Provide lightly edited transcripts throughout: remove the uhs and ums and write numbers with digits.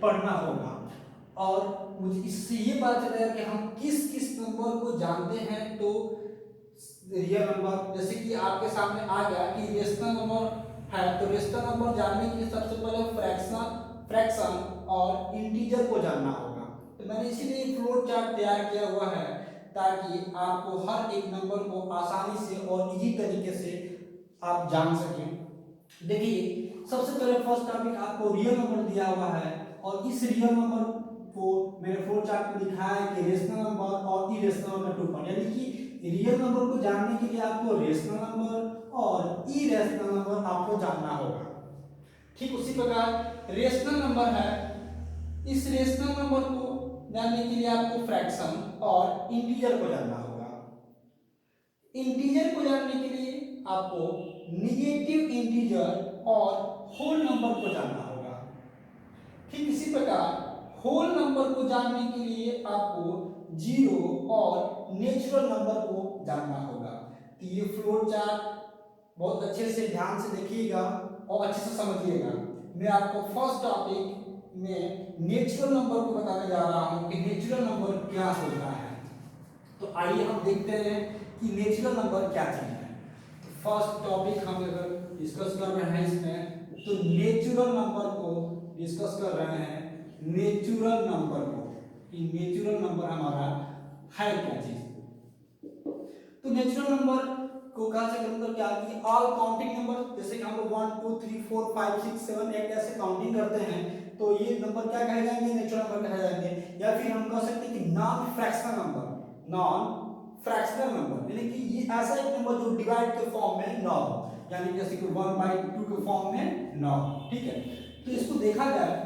पढ़ना होगा। और मुझे इससे ये पता चलेगा कि हम किस किस नंबर को जानते हैं। तो रियल नंबर, जैसे कि आपके सामने आ गया कि रेशनल नंबर है, तो रेशनल नंबर जानने के लिए सबसे पहले फ्रैक्शन और इंटीजर को जानना होगा। तो मैंने इसीलिए फ्लोट चार्ट तैयार किया हुआ है ताकि आपको हर एक नंबर को आसानी से और इजी तरीके से आप जान सकें। देखिए सबसे पहले फर्स्ट टॉपिक आपको रियल नंबर दिया हुआ है और इस रियल नंबर को मैंने फ्लोट चार्ट में दिखाया है कि रेशनल नंबर और इरेशनल नंबर टू पर, यानी कि रियल नंबर को जानने के लिए आपको रेशनल नंबर और इरेशनल नंबर आपको जानना होगा। ठीक उसी प्रकार रेशनल नंबर है, इस रेशनल नंबर को जानने के लिए आपको फ्रैक्शन और इंटीजर को जानना होगा। इंटीजर को जानने के लिए आपको निगेटिव इंटीजर और होल नंबर को जानना होगा। ठीक इसी प्रकार होल नंबर को जानने के लिए आपको जीरो और नेचुरल नंबर को जानना होगा। तो ये फ्लोट चार्ट बहुत अच्छे से ध्यान से देखिएगा और अच्छे से समझिएगा। मैं आपको फर्स्ट टॉपिक में नेचुरल नंबर को बताने जा रहा हूं कि नेचुरल नंबर क्या होता है। तो आइए हम देखते हैं कि नेचुरल नंबर क्या चीज है। तो फर्स्ट टॉपिक हम अगर डिस्कस कर रहे हैं इसमें, तो नेचुरल नंबर को डिस्कस कर रहे हैं। नेचुरल नंबर को, कि नेचुरल नंबर हमारा है क्या चीज। तो नेचुरल नंबर को कहा से मतलब क्या कि ऑल काउंटिंग नंबर, जैसे कि हम लोग 1 2 3 4 5 6 7 8 ऐसे काउंटिंग करते हैं, तो ये नंबर क्या कहे जाएंगे, नेचुरल नंबर कहे जाएंगे। या फिर हम कह सकते हैं कि non fractional number, non fractional number, यानी कि ये ऐसा एक नंबर जो डिवाइड के फॉर्म में ना हो, यानी जैसे कि 1/2 के फॉर्म में ना हो। ठीक है, तो इसको देखा जाए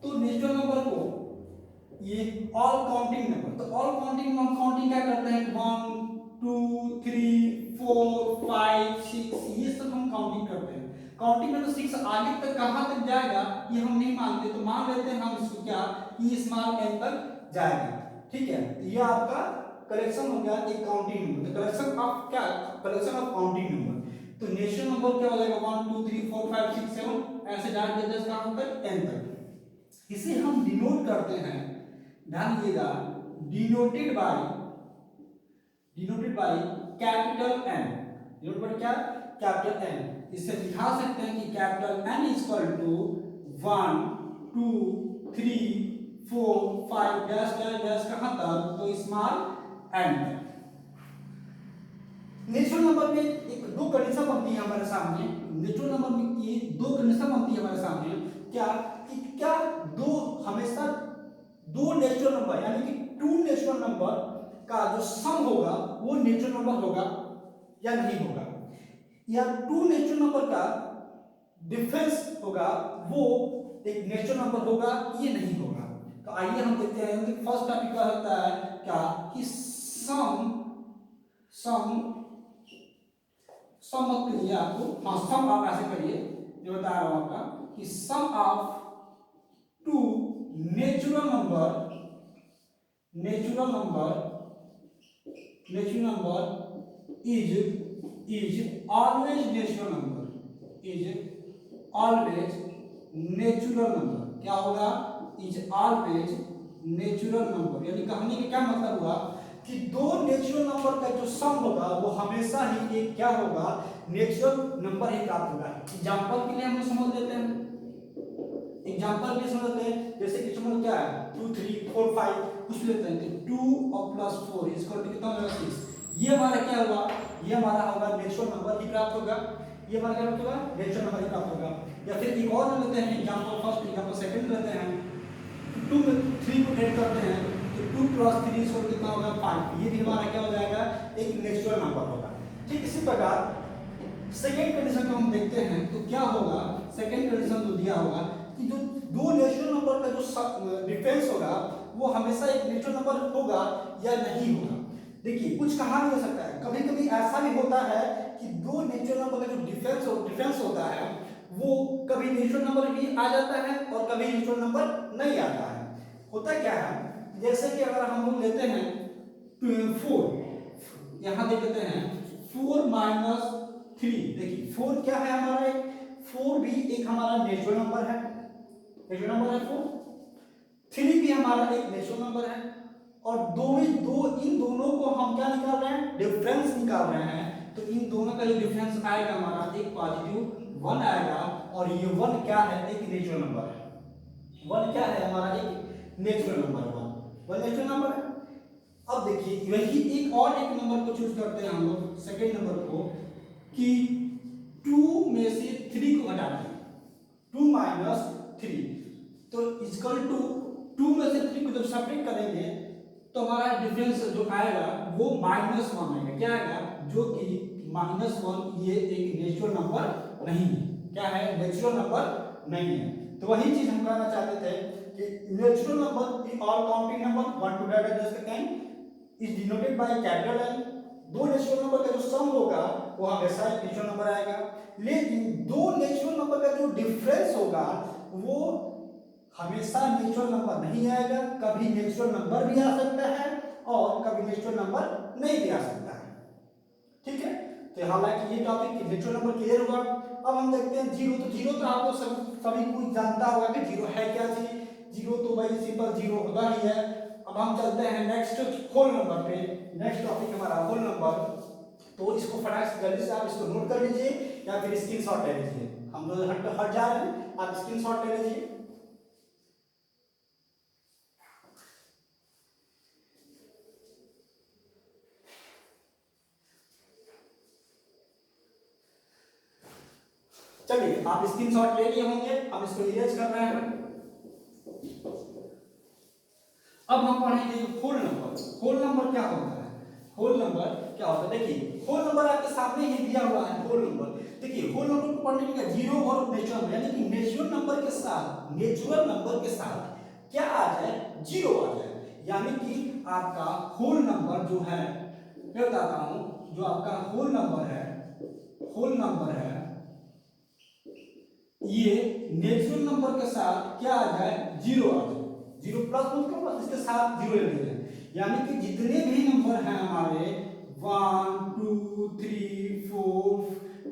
तो नेचुरल नंबर को ये ऑल काउंटिंग नंबर, तो ऑल काउंटिंग हम काउंटिंग क्या करते हैं 1 2 3 4 5 6 ये सब हम काउंटिंग करते हैं। काउंटिंग में तो 6 आगे तक कहां तक जाएगा ये हम नहीं मानते, तो मान लेते हैं हम इसको क्या कि स्मॉल n तक जाएगा। ठीक है, तो ये आपका कलेक्शन हो गया एक काउंटिंग नंबर, तो कलेक्शन ऑफ क्या, कलेक्शन ऑफ काउंटिंग नंबर। तो नेचुरल नंबर क्या हो जाएगा 1 2 3 4 5 6 7 ऐसे जाके जस्ट कहां तक n तक। इसे हम डिनोट करते हैं, ध्यान दीजिएगा, denoted by capital N। Denote by क्या, कैपिटल N। इससे दिखा सकते हैं कि capital N equal to 1 2 3 4 5 dash dash dash कहां तक, तो स्मॉल n तक। नेचुरल नंबर में एक दो कंडीशन बनती है हमारे सामने, नेचुरल नंबर में ये दो कंडीशन बनती है हमारे सामने, क्या कि क्या दो हमेशा दो नेचुरल नंबर यानी कि टू नेचुरल नंबर का जो सम होगा वो नेचुरल नंबर होगा या नहीं होगा, या टू नेचुरल नंबर का डिफरेंस होगा वो एक नेचुरल नंबर होगा ये नहीं होगा। तो आइए हम देखते हैं कि फर्स्ट टॉपिक क्या होता है, क्या कि सम मत करिए आपको, हाँ सम आप ऐसे करिए जो बता रहा हूं आपका कि sum of two natural number is always natural number, क्या होगा, इज ऑलवेज नेचुरल नंबर। यानी कहने का क्या मतलब हुआ कि दो नेचुरल नंबर का जो सम होगा वो हमेशा ही एक क्या होगा, नेचुरल नंबर ही प्राप्त होगा। एग्जांपल के लिए हम समझ लेते हैं, एग्जांपल के समझ लेते हैं, जैसे कि समझ क्या है 2 3 4 5 कुछ लेते हैं कि 2 और प्लस 4 इक्वल टू कितना होगा 6। ये हमारा क्या होगा, ये हमारा होगा नेचुरल नंबर ही प्राप्त होगा, ये हमारा क्या होगा, नेचुरल नंबर ही प्राप्त होगा। या फिर एक और लेते हैं एग्जांपल, फर्स्ट एग्जांपल सेकंड लेते हैं, 2 में 3 को ऐड करते हैं तो 2 प्लस 3 इक्वल कितना होगा 5, ये भी हमारा क्या हो जाएगा, एक नेचुरल नंबर होगा। ठीक इसी प्रकार सेकंड कंडीशन को हम देखते हैं तो क्या होगा, सेकंड कंडीशन जो दिया होगा कि जो दो नेचुरल नंबर का जो डिफरेंस होगा वो हमेशा एक नेचुरल नंबर होगा या नहीं होगा। देखिए कुछ कहा नहीं हो सकता है, कभी कभी ऐसा भी होता है कि दो नेचुरल नंबर का जो डिफरेंस होता है वो कभी नेचुरल नंबर भी आ जाता है और कभी नेचुरल नंबर नहीं आता है। होता क्या है, जैसे कि अगर हम लोग लेते हैं 4, यहां देख लेते हैं 4 माइनस 3, देखिए 4 क्या है हमारा, 4 भी एक हमारा नेचुरल नंबर है, नेचुरल नंबर है 4। 3 भी हमारा एक नेचुरल नंबर है, और इन दोनों को हम क्या निकाल रहे हैं, डिफरेंस निकाल रहे हैं। तो इन दोनों का जो डिफरेंस आएगा हमारा एक पॉजिटिव 1 आएगा, और ये 1 क्या है, एक नेचुरल नंबर है। 1 क्या है हमारा, एक नेचुरल नंबर। 1 नेचुरल नंबर है। अब देखिए वही एक नंबर को चूज करते हैं हम लोग, सेकेंड नंबर को, कि 2 में से 3 को घटाते हैं, 2 माइनस 3, तो इक्वल टू 2 में से 3 को जब सब्ट्रैक्ट करेंगे तो हमारा डिफरेंस जो आएगा वो -1 आएगा। क्या आएगा, जो कि -1 ये एक नेचुरल नंबर नहीं है। क्या है, नेचुरल नंबर नहीं है। तो वही चीज हम कहना चाहते थे कि natural number in all counting number 1 to n is denoted by capital N। दो नेचुरल नंबर का जो सम होगा वो हमेशा एक नेचुरल नंबर आएगा, लेकिन दो नेचुरल नंबर का जो डिफरेंस होगा वो हमेशा नेचुरल नंबर नहीं आएगा। कभी नेचुरल नंबर भी आ सकता है और कभी नेचुरल नंबर नहीं भी आ सकता है। ठीक है, तो हालांकि ये टॉपिक नेचुरल नंबर क्लियर हुआ। अब हम देखते हैं जीरो। तो जीरो तो आपको सभी कोई जानता होगा कि जीरो है क्या चीज। जीरो तो भाई सिंपल जीरो होगा ही है। अब हम चलते हैं नेक्स्ट होल नंबर पे। नेक्स्ट टॉपिक हमारा होल नंबर। तो इसको फटाक से जल्दी से आप इसको नोट कर लीजिए या फिर स्क्रीनशॉट ले लीजिए। हम लोग हट जा रहे हैं, आप स्क्रीनशॉट ले लीजिए। चलिए आप स्क्रीनशॉट ले लिए होंगे, हम इसको इरेज कर रहे हैं। अब हम पढ़ेंगे होल नंबर। होल नंबर क्या होता है, होल नंबर क्या होता है, देखिए होल नंबर आपके सामने ही दिया हुआ है। होल नंबर देखिए, होल नंबर को पढ़ने के लिए जीरो और नेचुरल यानी कि नेचुरल नंबर के साथ क्या आ जाए, जीरो आ जाए। यानी कि आपका होल नंबर जो है, मैं बताता हूं, जो आपका होल नंबर है ये नेचुरल नंबर के साथ क्या आ जाए, जीरो आ जाए। जीरो प्लस मतलब इसके साथ जीरो ले लीजिए। यानी कि जितने भी नंबर हैं हमारे 1 2 3 4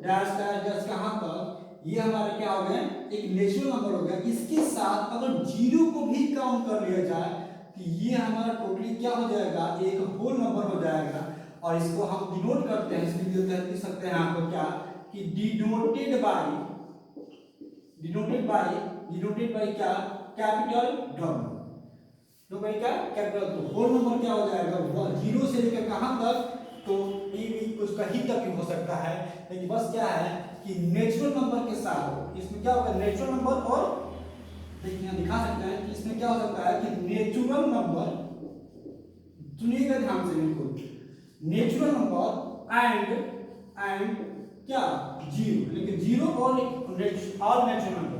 डैश डैश डैश कहां तक, ये हमारे क्या हो गए, एक नेचुरल नंबर हो गया। इसके साथ अगर जीरो को भी काउंट कर लिया जाए तो ये हमारा टोटली क्या हो जाएगा, एक होल नंबर हो जाएगा। और इसको हम डिनोट करते हैं, इसलिए लिख सकते हैं आपको क्या, कि डिनोटेड बाय क्या, कैपिटल डब्ल्यू। तो भाई क्या, कैपिटल। तो होल नंबर क्या हो जाएगा, जीरो से लेकर कहां तक, तो कुछ कहीं तक भी हो सकता है। लेकिन बस क्या है कि नेचुरल नंबर के साथ इसमें क्या होगा, नेचुरल नंबर, और देखिए यहां दिखा सकते हैं कि इसमें क्या हो सकता है कि नेचुरल नंबर, सुनिएगा ध्यान से बिल्कुल, नेचुरल नंबर एंड क्या, जीरो। लेकिन जीरो और all natural number,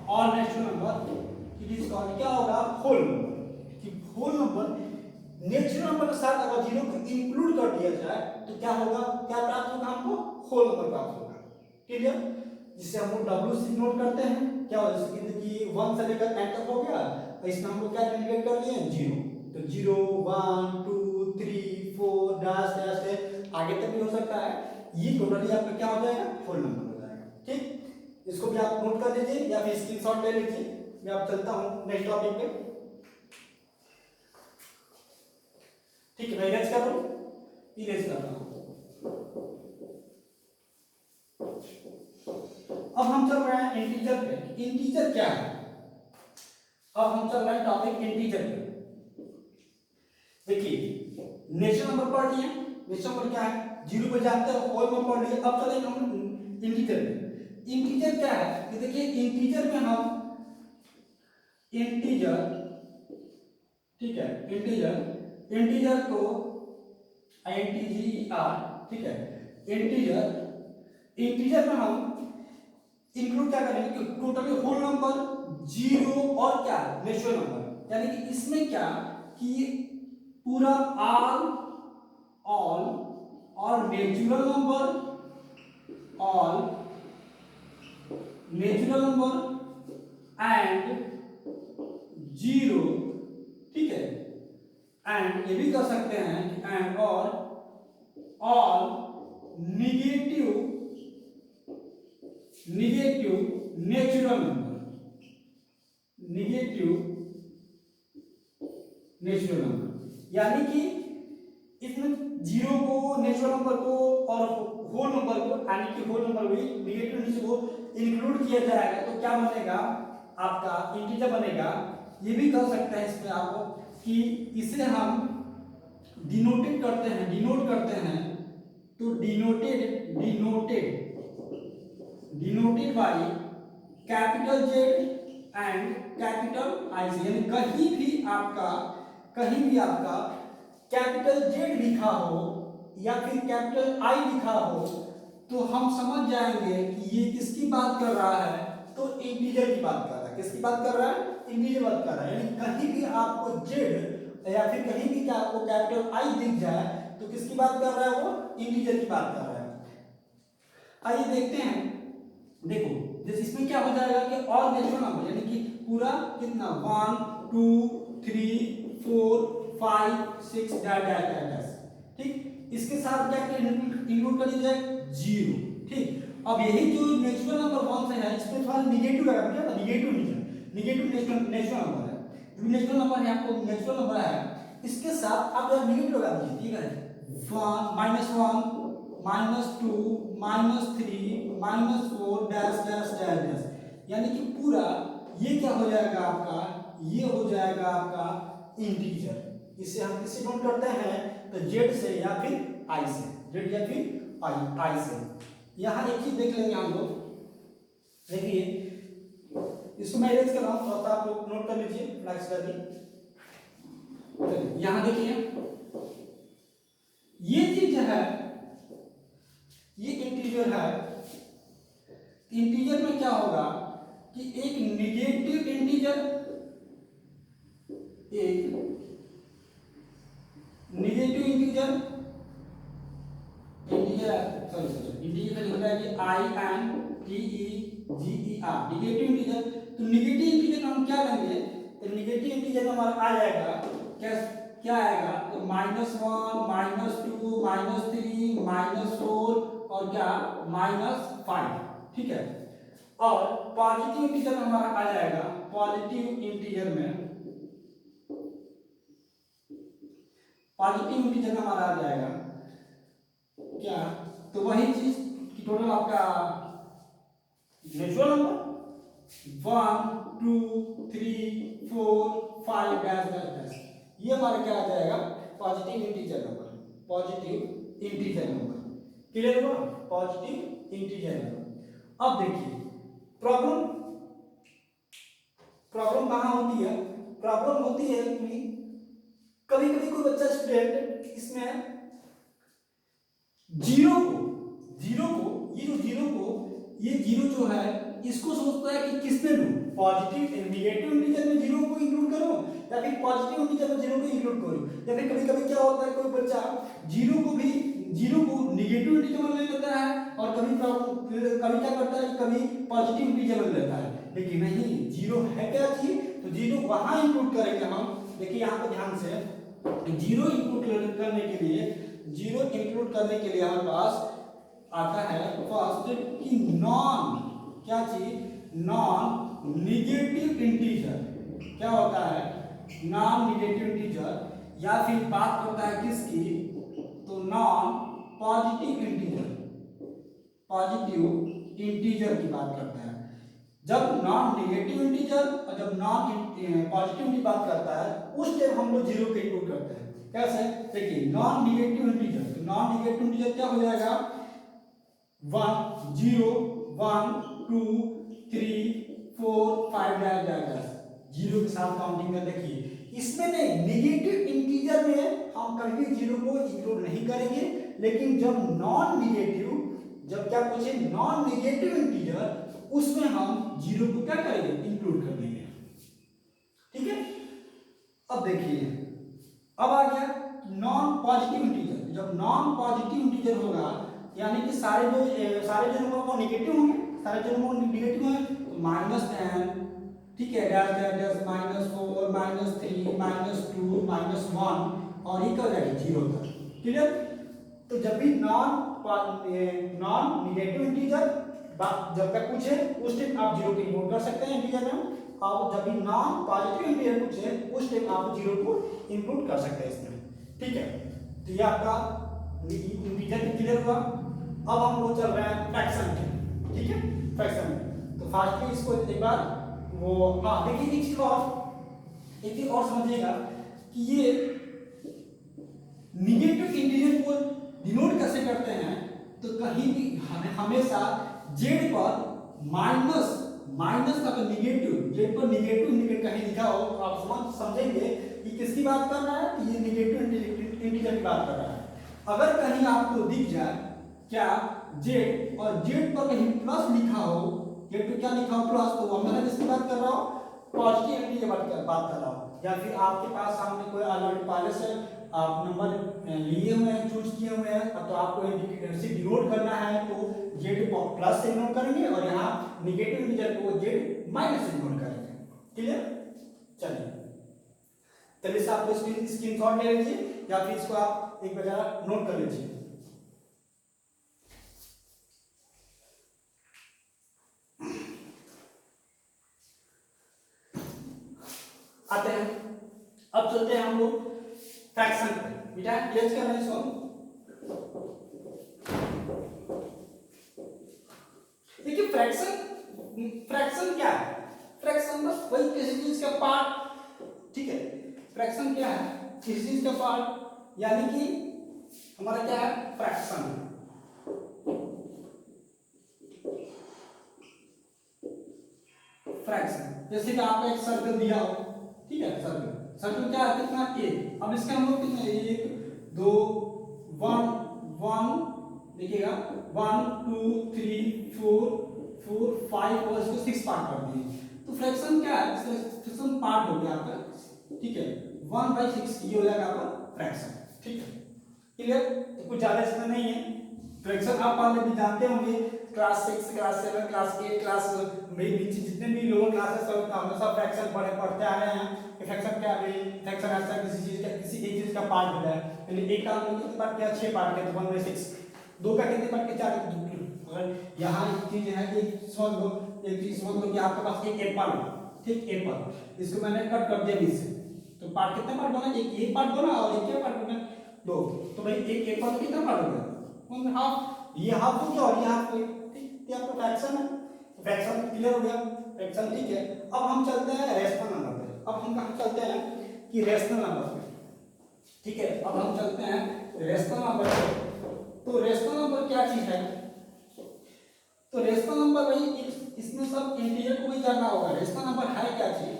all natural number it is called क्या होगा, होल नंबर। कि होल नंबर नेचुरल नंबर के साथ अगर जीरो को इंक्लूड कर दिया जाए तो क्या होगा, क्या प्राप्त होगा हमको, होल नंबर प्राप्त होगा। क्लियर, जिससे हम लोग डब्ल्यू से नोट करते हैं क्या हो, जैसे कि 1 से लेकर 10 तक हो गया, तो इसमें हम लोग क्या इंडिकेट कर लिए, जीरो। तो 0 1 2 3 4 डैश डैश डैश आगे तक भी हो सकता है। ये टोटली आपका क्या हो जाएगा, होल नंबर हो जाएगा। ठीक, इसको भी आप नोट कर लीजिए या फिर स्क्रीनशॉट ले लीजिए। मैं अब चलता हूं नेक्स्ट टॉपिक पे। ठीक है, मैं इरेज कर रहा हूं, इरेज कर रहा हूं। अब हम चल रहे हैं इंटीजर पे। इंटीजर क्या है, अब हम चल रहे हैं टॉपिक इंटीजर पे। देखिए नेचुरल नंबर पढ़ लिए, नेचुरल नंबर क्या है, जीरो पे जानते हो, होल नंबर पढ़ लिए। अब चलेंगे हम इंटीजर पे। इंटीजर क्या है, कि देखिए इंटीजर में हम इंटीजर, ठीक है, इंटीजर को INTGER, ठीक है, इंटीजर में हम इंक्लूड क्या करेंगे कि टोटली होल नंबर, जीरो और क्या, नेचुरल नंबर। यानी कि इसमें क्या कि पूरा all natural number and zero, ठीक है, एंड ये भी कर सकते हैं एंड और all negative natural natural number, यानी कि इसमें जीरो को, नेचुरल नंबर को और होल नंबर को, यानी कि होल नंबर भी नेगेटिव इंटीजर को इंक्लूड किया जाएगा तो क्या बनेगा आपका इंटीजर बनेगा। ये भी कर सकते हैं इसमें आप कि इसे हम डिनोटेड करते हैं, डिनोट करते हैं तो denoted by capital Z and capital I से, यानी कहीं भी आपका कैपिटल जेड लिखा हो या फिर कैपिटल आई लिखा हो तो हम समझ जाएंगे कि ये किसकी बात कर रहा है, तो इंटीजर की बात कर रहा है। किसकी बात कर रहा है? इंटीजर बात कर रहा है। यानी कहीं भी आपको जेड या फिर कहीं भी आपको कैपिटल आई दिख जाए तो किसकी बात कर रहा है? वो इंटीजर की बात कर रहा है। आइए देखते हैं, देखो जैसे इसमें क्या हो जाएगा कि और नेचुरल नंबर, यानी कि पूरा कितना 1 2 3 4 5 6 डैश, ठीक। इसके साथ क्या इंक्लूड कर दीजिए? जीरो, ठीक। अब यही जो नेचुरल नंबर कौन से है, इसमें थोड़ा निगेटिव लगा, क्या था? निगेटिव नेचुरल नंबर है। जो नेचुरल नंबर है, आपको नेचुरल नंबर है, इसके साथ आप जरा निगेटिव लगा दीजिए, ठीक है। 1 -2 -3 -4 डैश, यानी कि पूरा ये क्या हो जाएगा आपका? ये हो जाएगा आपका इंटीजर। इसे हम किससे नोट करते हैं? तो जेड से या फिर आई से, जेड या फिर आई से। यहाँ एक चीज देख लेंगे हम लोग, देखिए इसको मैं इरेज कर रहा हूँ, तो आप लोग नोट कर लीजिए फ्लैक्स करके। यहाँ देखिए ये चीज है, ये इंटीजर है। इंटीजर में क्या होगा कि एक निगेटिव इंटीजर, इंटीजर लिख रहा है कि INTEGER, निगेटिव इंटीजर। तो निगेटिव इंटीजर में हम क्या लेंगे? तो निगेटिव इंटीजर में हमारा आ जाएगा क्या आएगा? तो -1 -2 -3 -4 और क्या -5, ठीक है। और पॉजिटिव इंटीजर में हमारा आ जाएगा, पॉजिटिव इंटीजर में हमारा आ जाएगा क्या? तो वही चीज कि टोटल आपका नेचुरल नंबर 1 2 3 4 5 डैश, ये हमारा क्या आ जाएगा? Positive integer number. क्लियर हुआ? Positive integer number. अब देखिए प्रॉब्लम कहाँ होती है? प्रॉब्लम होती है कि कभी कभी कोई बच्चा स्टूडेंट इसमें ये जीरो जो है इसको सोचता है कि किसमें लूं, पॉजिटिव निगेटिव इंटीजर में जीरो को इंक्लूड करूं या फिर पॉजिटिव इंटीजर में जीरो को इंक्लूड करूं। या फिर कभी कभी क्या होता है, कोई बच्चा जीरो को निगेटिव इंटीजर में ले लेता है और कभी क्या करता है, कभी पॉजिटिव इंटीजर में लेता है। लेकिन नहीं, जीरो है क्या चीज? तो जीरो वहां इंक्लूड करेंगे हम। देखिए यहाँ पे ध्यान से, जीरो इंक्लूड करने के लिए हमारे पास आता है फर्स्ट कि नॉन निगेटिव इंटीजर। क्या होता है? नॉन निगेटिव इंटीजर, या फिर बात करता है किसकी? तो नॉन पॉजिटिव इंटीजर की बात करता है। जब नॉन निगेटिव इंटीजर और जब नॉन पॉजिटिव की बात करता है उस टाइम हम लोग जीरो को इंक्लूड करते हैं। कैसे? देखिए नॉन निगेटिव इंटीजर, तो नॉन निगेटिव इंटीजर क्या हो जाएगा? 1 0 1 2 3 4 5 डैश, जीरो के साथ काउंटिंग में। देखिए इसमें नहीं, निगेटिव इंटीजर में हम कभी भी जीरो को इंक्लूड नहीं करेंगे, लेकिन जब क्या पूछे नॉन निगेटिव इंटीजर, उसमें हम जीरो को क्या करेंगे? इंक्लूड कर देंगे, ठीक है। अब देखिए, अब आ गया नॉन पॉजिटिव इंटीजर। जब नॉन पॉजिटिव इंटीजर होगा, यानी कि सारे जो नंबर वो निगेटिव होंगे, सारे जो नंबर निगेटिव होंगे, तो -10, ठीक है, डैश -4 -3 -2 -1 और ये कर जाएगा जीरो तक। क्लियर? तो जब भी नॉन निगेटिव इंटीजर जब तक पूछे उस टाइम आप जीरो को इंक्लूड कर सकते हैं इंटीजर में, आप जब भी नॉन पॉजिटिव इंटीजर पूछे उस टाइम आप 0 को इंक्लूड कर सकते हैं इसमें, ठीक है। तो ये आपका इंटीजर क्लियर हुआ। अब हम लोग चल रहे हैं फ्रैक्शन में, ठीक है, फ्रैक्शन में। तो फास्टली इसको एक बार वो देखिए एक चीज और समझिएगा कि ये निगेटिव इंटीजर को डिनोट कैसे करते हैं। तो कहीं भी हमेशा जेड पर माइनस का निगेटिव, जेड पर निगेटिव इंडिकेट कहीं लिखा हो तो आप समझेंगे कि किसकी बात कर रहा है, कि ये निगेटिव इंटीजर की बात कर रहा है। अगर कहीं आपको दिख जाए क्या जेड और जेड पर कहीं प्लस लिखा हो, जेड पर क्या लिखा हो प्लस, तो मैं किसकी बात कर रहा हूँ, पॉजिटिव इंटीजर बात कर रहा हूँ। या फिर आपके पास सामने कोई ऑलरेडी पहले से आप नंबर लिए हुए हैं, चूज किए हुए हैं, तो आपको इसे डिनोट करना है तो जेड को प्लस से डिनोट करेंगे और यहाँ निगेटिव इंटीजर को जेड माइनस से डिनोट करेंगे। क्लियर? चलिए से आप स्क्रीनशॉट ले लीजिए या फिर इसको आप एक वगैरह नोट कर लीजिए। आते हैं, अब चलते हैं हम लोग फ्रैक्शन पे। बेटा यस कर रहे हैं इसको। देखिए फ्रैक्शन क्या है, फ्रैक्शन बस वही किसी चीज का पार्ट, ठीक है। फ्रैक्शन क्या है, किसी चीज का पार्ट, यानी कि हमारा क्या है फ्रैक्शन। फ्रैक्शन जैसे कि आपको एक सर्कल दिया हो, ठीक है, सर्कल क्या है, कितना एक। अब इसके हम लोग कितने, 1 2 1 देखिएगा 1 2 3 4 5 और इसको 6 पार्ट कर दिए। तो फ्रैक्शन क्या है, फ्रैक्शन पार्ट हो गया आपका, ठीक है। 1/6 ये हो जाएगा आपका फ्रैक्शन, ठीक है। क्लियर? तो कुछ ज्यादा इसमें नहीं है। फ्रैक्शन आप पहले भी जानते होंगे, क्लास 6 क्लास 7 क्लास 8 क्लास में जितने भी लोअर क्लासेस हमेशा फ्रैक्शन पढ़ते आ रहे हैं। फ्रैक्शन क्या है, फ्रैक्शन ऐसा किसी एक चीज का पार्ट हो जाए। पहले एक का कितने पार्ट किया, 6 पार्ट किया तो 1/6। 2 का कितने पार्ट किया, 4। अगर यहाँ एक चीज है कि समझ लो, एक चीज समझ लो कि आपके पास एक एप्पल, ठीक, एप्पल, इसको मैंने कट कर दिया बीच से, तो पार्ट कितने पार्ट बना, एक ये पार्ट बना और एक ये पार्ट बना, 2। तो भाई एक एप्पल का कितना पार्ट हो गया, 1/2। ये हाफ हो गया और ये हाफ हो गया, ठीक। ये आपका फ्रैक्शन है। फ्रैक्शन क्लियर हो गया, फ्रैक्शन ठीक है। अब हम चलते हैं रेशनल नंबर पे। अब हम कहाँ चलते हैं कि रेशनल नंबर पे, ठीक है। अब हम चलते हैं रेशनल नंबर पे। तो रेशनल नंबर क्या चीज है, तो रेशनल नंबर भाई इसमें सब इंटीजर को भी जानना होगा। रेशनल नंबर है क्या चीज,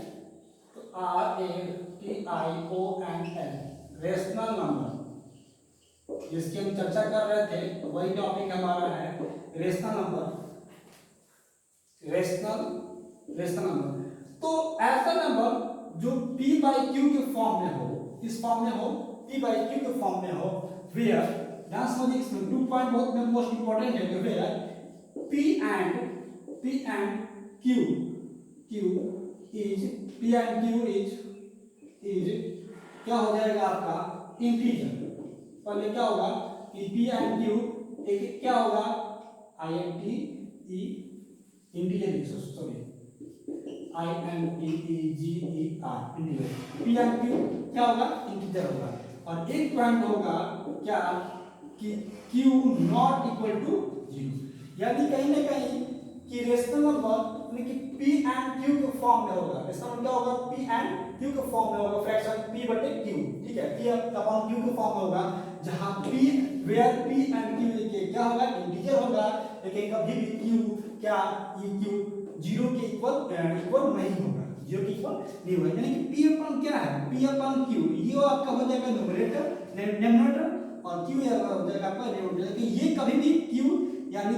तो RATIONL, रेशनल नंबर, जिसकी हम चर्चा कर रहे थे, तो वही टॉपिक हमारा है रेशनल नंबर। रेशनल नंबर तो ऐसा नंबर जो p/q के फॉर्म में हो, किस फॉर्म में हो, p/q के फॉर्म में हो, वेयर ध्यान समझिए, इसमें 2 पॉइंट बहुत मोस्ट इंपॉर्टेंट है कि where p and q is क्या हो जाएगा आपका इंटीजर। पहले क्या होगा कि p and q एक क्या होगा, INTE integer, sorry INTEGER integer. p and q क्या होगा, इंटीजर होगा। और एक पॉइंट होगा क्या कि q नॉट इक्वल टू 0, यानी कहीं ना कहीं कि रेशनल नंबर यानी कि p and q के फॉर्म में होगा। रेशनल नंबर क्या होगा, p and q के फॉर्म में होगा, फ्रैक्शन p/q, ठीक है, p/q के फॉर्म में होगा, जहां p where p and q के क्या होगा, इंटीजर होगा। लेकिन कभी भी q क्या, ये q 0 के इक्वल नहीं होगा, 0 के इक्वल नहीं होगा। यानी कि p/q क्या है, p/q ये आपका हो जाएगा न्यूमरेटर और q हो जाएगा आपका डिनोमिनेटर। लेकिन ये कभी भी q यानी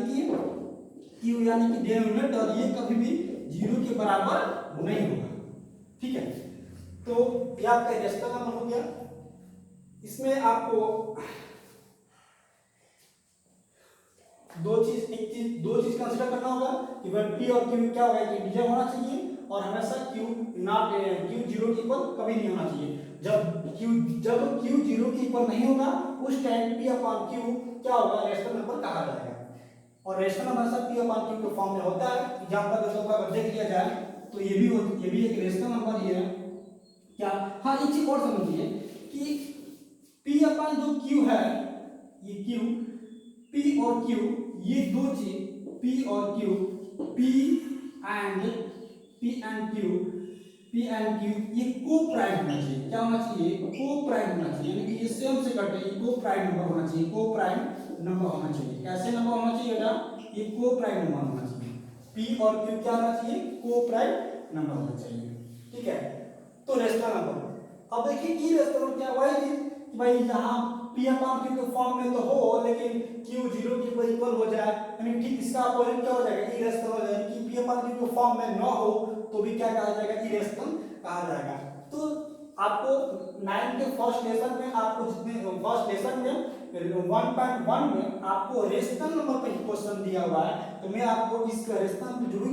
कि डिनोमिनेटर, और ये कभी भी 0 के बराबर नहीं होगा, ठीक है। तो ये आपका रेशनल नंबर हो गया। इसमें आपको दो चीज कंसीडर करना होगा कि वह p और q क्या होगा, इंटीजर होना चाहिए और हमेशा q 0 के इक्वल कभी नहीं होना चाहिए। जब q 0 के इक्वल नहीं होगा उस टाइम p/q क्या होगा, रेशनल नंबर कहा जाएगा। और रेशनल नंबर हमेशा p/q के फॉर्म में होता है। एग्जांपल के तौर पर देख लिया जाए तो ये भी एक रेशनल नंबर ही है क्या। हाँ, एक चीज और समझिए कि P अपन जो Q है, ये Q, P और Q, ये दो चीज P और Q, P एंड Q, ये को प्राइम होना चाहिए। क्या होना चाहिए? को प्राइम होना चाहिए, यानी कि ये सेम से कटे, ये को प्राइम नंबर होना चाहिए, को प्राइम नंबर होना चाहिए। कैसे नंबर होना चाहिए बेटा? ये को प्राइम नंबर होना चाहिए। P और Q क्या होना चाहिए? को प्राइम नंबर होना चाहिए। ठीक है, तो रेशनल नंबर। अब देखिए इरेशनल क्या, वही चीज कि भाई यहाँ P अपॉन Q के फॉर्म में तो हो, लेकिन Q 0 के इक्वल हो जाए, यानी ठीक इसका अपोजिट क्या हो जाएगा? इरेशनल हो जाएगा। कि P अपॉन Q के फॉर्म में न हो तो भी क्या कहा जाएगा? इरेशनल कहा जाएगा। तो आपको 9 के फर्स्ट लेसन में, आपको जितने फर्स्ट लेसन में 1.1 में आपको रेशनल नंबर पे क्वेश्चन दिया हुआ है, तो मैं आपको इस रेशनल जो